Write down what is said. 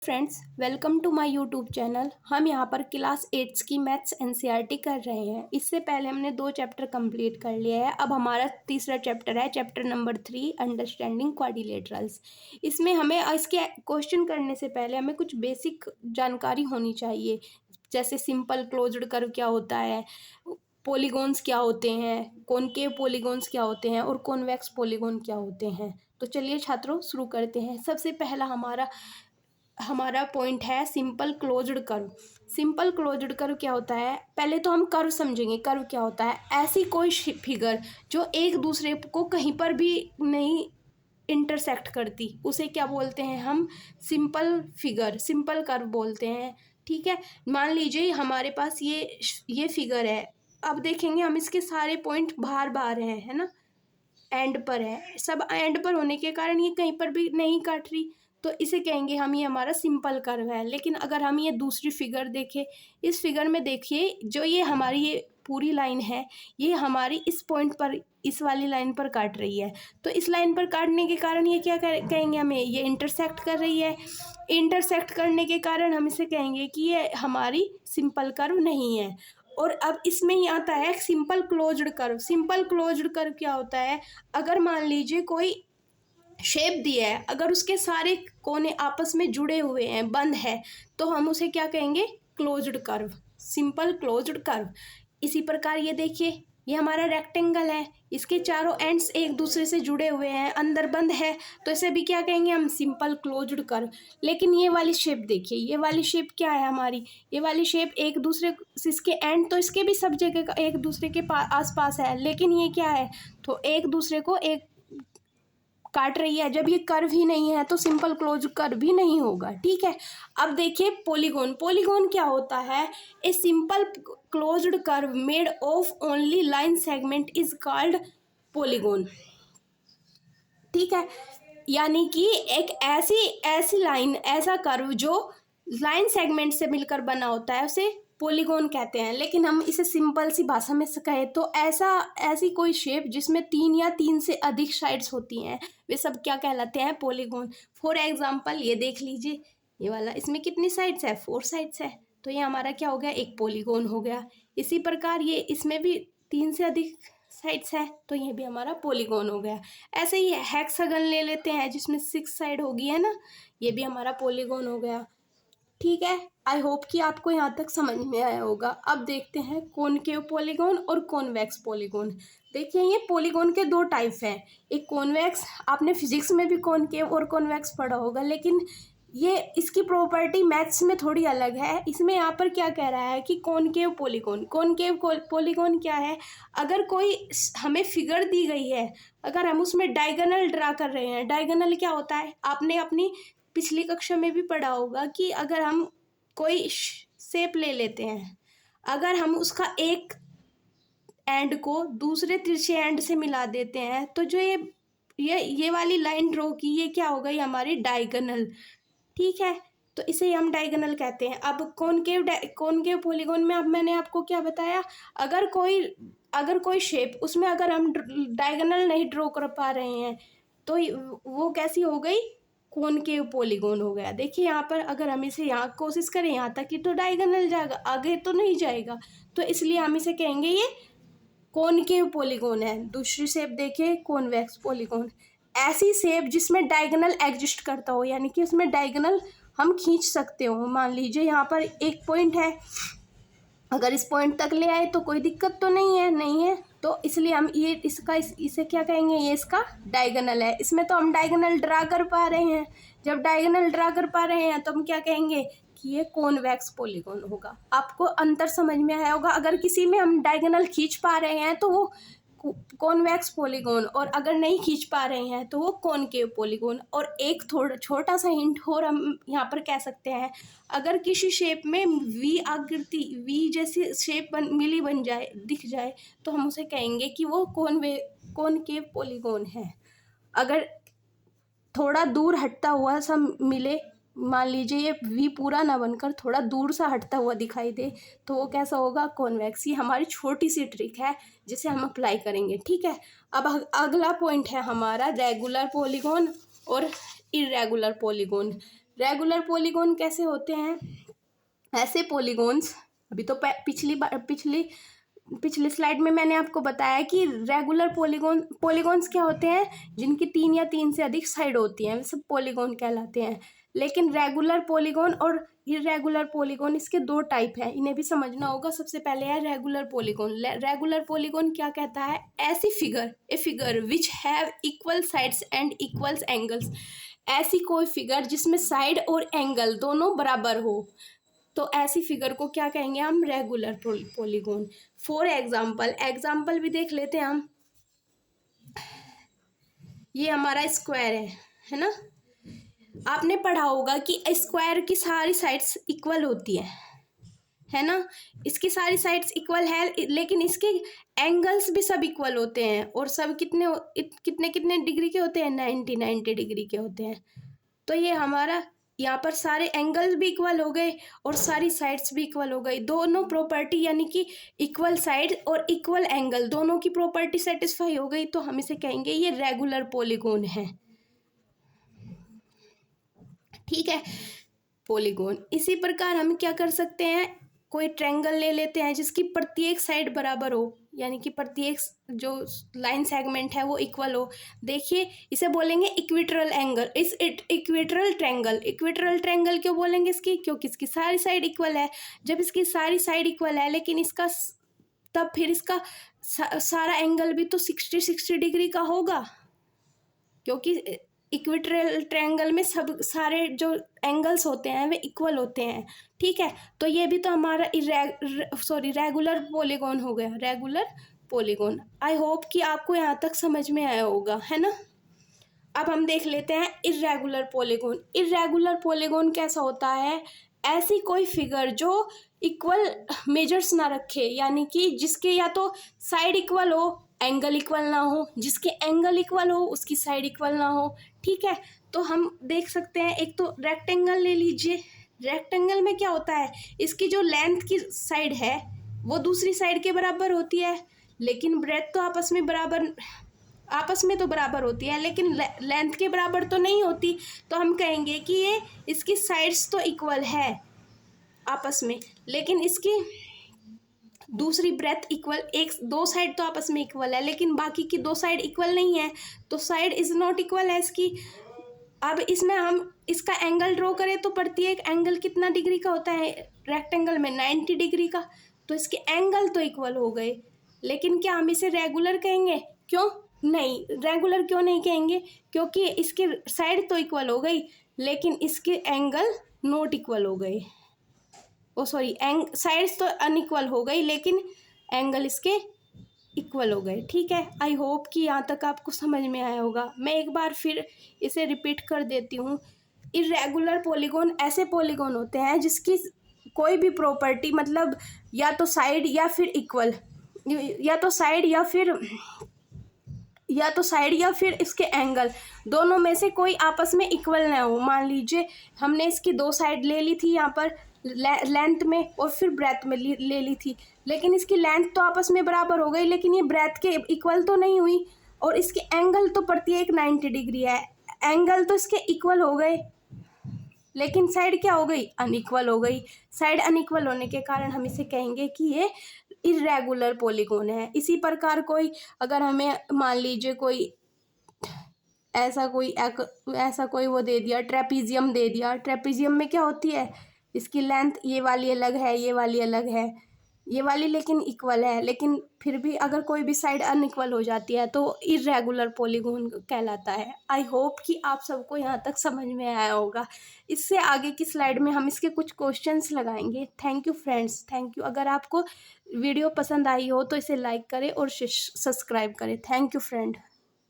Friends, welcome to my YouTube channel. हम यहाँ पर क्लास 8 की मैथ्स एनसीईआरटी कर रहे हैं। इससे पहले हमने 2 चैप्टर कंप्लीट कर लिया है। अब हमारा तीसरा चैप्टर है, चैप्टर नंबर 3, अंडरस्टैंडिंग क्वाड्रिलेटरल्स। इसमें हमें इसके क्वेश्चन करने से पहले हमें कुछ बेसिक जानकारी होनी चाहिए, जैसे सिंपल क्लोज्ड कर्व क्या होता है, पॉलीगॉन्स क्या होते हैं, कॉनकेव पॉलीगॉन्स क्या होते हैं और कॉन्वेक्स पॉलीगॉन क्या होते हैं। तो चलिए छात्रों शुरू करते हैं। सबसे पहला हमारा पॉइंट है simple closed curve. Simple closed curve क्या होता है, पहले तो हम कर्व समझेंगे। कर्व क्या होता है, ऐसी कोई फिगर जो एक दूसरे को कहीं पर भी नहीं इंटरसेक्ट करती, उसे क्या बोलते हैं हम, सिंपल फिगर, सिंपल कर्व बोलते हैं। ठीक है, मान लीजिए हमारे पास ये फिगर है। अब देखेंगे हम इसके सारे पॉइंट बाहर बाहर हैं, है ना, एंड पर है। सब एंड पर होने के कारण ये कहीं पर भी नहीं काट रही, तो इसे कहेंगे हम ये हमारा सिंपल कर्व है। लेकिन अगर हम ये दूसरी फिगर देखें, इस फिगर में देखिए जो ये हमारी ये पूरी लाइन है, ये हमारी इस पॉइंट पर, इस वाली लाइन पर काट रही है। तो इस लाइन पर काटने के कारण ये क्या कहेंगे हमें, ये इंटरसेक्ट कर रही है। इंटरसेक्ट करने के कारण हम इसे कहेंगे कि ये हमारी सिंपल कर्व नहीं है। और अब इसमें ही आता है simple closed curve. Simple closed curve क्या होता है, अगर मान लीजिए कोई शेप दिया है, अगर उसके सारे कोने आपस में जुड़े हुए हैं, बंद है, तो हम उसे क्या कहेंगे, closed curve, simple closed curve. इसी प्रकार ये देखिए, ये हमारा रेक्टेंगल है, इसके चारों एंड्स एक दूसरे से जुड़े हुए हैं, अंदर बंद है, तो इसे भी क्या कहेंगे हम, सिंपल क्लोज्ड कर्व। लेकिन ये वाली शेप देखिए, ये वाली शेप क्या है हमारी, ये वाली शेप एक दूसरे, इसके एंड तो इसके भी सब जगह एक दूसरे के आसपास है, लेकिन ये क्या है, तो एक दूसरे को एक काट रही है। जब ये कर्व ही नहीं है तो सिंपल क्लोज कर्व भी नहीं होगा। ठीक है, अब देखिए पॉलीगॉन। पॉलीगॉन क्या होता है, a simple closed curve made of only line segment is called polygon. ठीक है, यानी कि एक ऐसी लाइन, ऐसा कर्व जो लाइन सेगमेंट से मिलकर बना होता है, उसे पॉलीगॉन कहते हैं। लेकिन हम इसे सिंपल सी भाषा में कहें तो ऐसी कोई शेप जिसमें 3 या 3 से अधिक साइड्स होती हैं, वे सब क्या कहलाते हैं, पॉलीगॉन। फॉर एग्जांपल ये देख लीजिए, ये वाला, इसमें कितनी साइड्स है, 4 साइड्स है, तो ये हमारा क्या हो गया, एक पॉलीगॉन हो गया। इसी प्रकार ये इसमें भी 3 से अधिक साइड्स है, तो ये भी हमारा पॉलीगॉन हो गया। ऐसे ही हेक्सागन ले लेते हैं जिसमें 6 साइड होगी, है ना, ये भी हमारा पॉलीगॉन हो गया। ठीक है, आई होप कि आपको यहाँ तक समझ में आया होगा। अब देखते हैं कॉनकेव पॉलीगॉन और कॉन्वेक्स पॉलीगॉन। देखिए ये पॉलीगॉन के 2 टाइप हैं, एक कॉन्वेक्स, आपने फिजिक्स में भी कॉनकेव और कॉन्वेक्स पढ़ा होगा, लेकिन ये इसकी प्रॉपर्टी मैथ्स में थोड़ी अलग है। इसमें यहाँ पर क्या कह रहा है कि कॉनकेव पॉलीगॉन, कॉनकेव पॉलीगॉन क्या है, अगर कोई हमें फिगर दी गई है, अगर हम उसमें डायगोनल ड्रा कर रहे हैं, डायगोनल क्या होता है, आपने अपनी पिछली कक्षा में भी पढ़ा होगा कि अगर हम कोई शेप ले लेते हैं, अगर हम उसका एक एंड को दूसरे तिरछे एंड से मिला देते हैं, तो जो ये वाली लाइन ड्रॉ की, ये क्या हो गई, हमारी डायगोनल। ठीक है, तो इसे हम डायगोनल कहते हैं। अब कॉनकेव पॉलीगॉन में अब मैंने आपको क्या बताया, अगर कोई शेप, उसमें अगर हम डायगोनल नहीं ड्रॉ कर पा रहे हैं, तो वो कैसी हो गई, कॉनकेव पॉलीगॉन हो गया। देखिए यहाँ पर अगर हम इसे यहाँ कोशिश करें यहाँ तक कि, तो डायगोनल जाएगा, आगे तो नहीं जाएगा, तो इसलिए हम इसे कहेंगे ये कॉनकेव पॉलीगॉन है। दूसरी शेप देखिए, कॉन्वेक्स पॉलीगॉन, ऐसी शेप जिसमें डायगोनल एग्जिस्ट करता हो, यानी कि उसमें डायगोनल हम खींच सकते हो। मान लीजिए यहाँ पर एक पॉइंट है, अगर इस पॉइंट तक ले आए तो कोई दिक्कत तो नहीं है, तो इसलिए हम ये इसे क्या कहेंगे, ये इसका डायगोनल है। इसमें तो हम डायगोनल ड्रा कर पा रहे हैं, जब डायगोनल ड्रा कर पा रहे हैं तो हम क्या कहेंगे कि ये कॉन्वेक्स पॉलीगॉन होगा। आपको अंतर समझ में आया होगा, अगर किसी में हम डायगोनल खींच पा रहे हैं तो वो कॉन्वेक्स पॉलीगॉन, और अगर नहीं खींच पा रहे हैं तो वो कॉनकेव पॉलीगॉन। और एक थोड़ा छोटा सा हिंट और हम यहाँ पर कह सकते हैं, अगर किसी शेप में वी आकृति, वी जैसी शेप बन जाए, दिख जाए, तो हम उसे कहेंगे कि वो कॉनकेव पॉलीगॉन है। अगर थोड़ा दूर हटता हुआ सा मिले, मान लीजिए ये वी पूरा ना बनकर थोड़ा दूर सा हटता हुआ दिखाई दे, तो वो कैसा होगा, कॉन्वेक्स। ये हमारी छोटी सी ट्रिक है जिसे हम अप्लाई करेंगे। ठीक है, अब अगला पॉइंट है हमारा रेगुलर पॉलीगॉन और इरेगुलर पॉलीगॉन। रेगुलर पॉलीगॉन कैसे होते हैं? ऐसे पॉलीगॉन्स, अभी तो पिछली स्लाइड में मैंने आपको बताया कि रेगुलर पॉलीगॉन्स क्या होते हैं, जिनकी 3 या 3 से अधिक साइड होती हैं, वे सब पॉलीगॉन कहलाते हैं। लेकिन रेगुलर पॉलीगॉन और इर्रेगुलर पॉलीगॉन, इसके 2 टाइप हैं, इन्हें भी समझना होगा। सबसे पहले है रेगुलर पॉलीगॉन। रेगुलर पॉलीगॉन क्या कहता है? ऐसी a figure which have equal sides and equals angles. ऐसी कोई फिगर जिसमें साइड और एंगल दोनों बराबर हो, तो ऐसी फिगर को क्या कहेंगे हम? Regular polygon. फॉर एग्जाम्पल भी देख लेते हैं हम। ये हमारा स्क्वायर है ना? आपने पढ़ा होगा कि स्क्वायर की सारी साइड्स इक्वल होती है ना? इसकी सारी साइड्स इक्वल है, लेकिन इसके एंगल्स भी सब इक्वल होते हैं, और सब कितने डिग्री के होते हैं? 90 डिग्री के होते हैं। तो ये हमारा यहाँ पर सारे एंगल्स भी इक्वल हो गए और सारी साइड्स भी इक्वल हो गई। दोनों प्रॉपर्टी यानी कि इक्वल साइड और इक्वल एंगल, दोनों की प्रॉपर्टी सेटिस्फाई हो गई, तो हम इसे कहेंगे ये रेगुलर पॉलीगॉन है। ठीक है, पॉलीगॉन। इसी प्रकार हम क्या कर सकते हैं? कोई ट्रायंगल ले लेते हैं जिसकी प्रत्येक साइड बराबर हो, यानी कि प्रत्येक जो लाइन सेगमेंट है वो इक्वल हो। देखिए, इसे बोलेंगे इक्विटरल एंगल, इक्विटरल ट्रायंगल। इक्विटरल ट्रायंगल क्यों बोलेंगे इसकी? क्योंकि इसकी सारी साइड इक्वल है। जब इसकी सारी साइड इक्वल है, लेकिन इसका तब फिर इसका सारा एंगल भी तो 60 डिग्री का होगा, क्योंकि इक्विटरल ट्रायंगल में सब सारे जो एंगल्स होते हैं वे इक्वल होते हैं। ठीक है, तो ये भी तो हमारा रेगुलर पॉलीगॉन हो गया, रेगुलर पॉलीगॉन। आई होप कि आपको यहाँ तक समझ में आया होगा, है ना? अब हम देख लेते हैं इर्रेगुलर पॉलीगॉन। इर्रेगुलर पॉलीगॉन कैसा होता है? ऐसी कोई फिगर जो इक्वल मेजर्स ना रखे, यानी कि जिसके या तो साइड इक्वल हो, एंगल इक्वल ना हो, जिसके एंगल इक्वल हो उसकी साइड इक्वल ना हो। ठीक है, तो हम देख सकते हैं, एक तो रेक्टेंगल ले लीजिए। रेक्टेंगल में क्या होता है? इसकी जो लेंथ की साइड है वो दूसरी साइड के बराबर होती है, लेकिन ब्रेथ तो आपस में तो बराबर होती है, लेकिन लेंथ के बराबर तो नहीं होती। तो हम कहेंगे कि ये इसकी साइड्स तो इक्वल है आपस में, लेकिन इसकी दूसरी ब्रेथ इक्वल, दो साइड तो आपस में इक्वल है, लेकिन बाकी की 2 साइड इक्वल नहीं है, तो साइड इज नॉट इक्वल है इसकी। अब इसमें हम इसका एंगल ड्रॉ करें तो प्रत्येक एंगल कितना डिग्री का होता है? रेक्टेंगल में 90 डिग्री का। तो इसके एंगल तो इक्वल हो गए, लेकिन क्या हम इसे रेगुलर कहेंगे? क्यों नहीं, रेगुलर क्यों नहीं कहेंगे? क्योंकि इसकी साइड तो इक्वल हो गई, लेकिन इसके एंगल नॉट इक्वल हो गए। साइड्स तो अनइक्वल हो गई, लेकिन एंगल इसके इक्वल हो गए। ठीक है, आई होप कि यहाँ तक आपको समझ में आया होगा। मैं एक बार फिर इसे रिपीट कर देती हूँ। इर्रेगुलर पॉलीगॉन ऐसे पॉलीगॉन होते हैं जिसकी कोई भी प्रॉपर्टी, मतलब या तो साइड या फिर इक्वल, या तो साइड या फिर इसके एंगल, दोनों में से कोई आपस में इक्वल ना हो। मान लीजिए हमने इसकी 2 साइड ले ली थी यहाँ पर लेंथ में और फिर ब्रेथ में ले ली थी, लेकिन इसकी लेंथ तो आपस में बराबर हो गई, लेकिन ये ब्रेथ के इक्वल तो नहीं हुई, और इसके एंगल तो प्रत्येक 90 डिग्री है। एंगल तो इसके इक्वल हो गए, लेकिन साइड क्या हो गई? अनइक्वल हो गई। साइड अनइक्वल होने के कारण हम इसे कहेंगे कि ये इर्रेगुलर पॉलीगॉन है। इसी प्रकार कोई, अगर हमें मान लीजिए कोई ऐसा कोई वो दे दिया, ट्रेपीजियम दे दिया। ट्रेपीजियम में क्या होती है? इसकी लेंथ ये वाली अलग है, ये वाली अलग है, ये वाली लेकिन इक्वल है, लेकिन फिर भी अगर कोई भी साइड अनइक्वल हो जाती है तो इर्रेगुलर पॉलीगॉन कहलाता है। आई होप कि आप सबको यहाँ तक समझ में आया होगा। इससे आगे की स्लाइड में हम इसके कुछ क्वेश्चंस लगाएंगे। Thank you friends, thank you. अगर आपको वीडियो पसंद आई हो तो इसे लाइक करें और सब्सक्राइब करें। Thank you friend.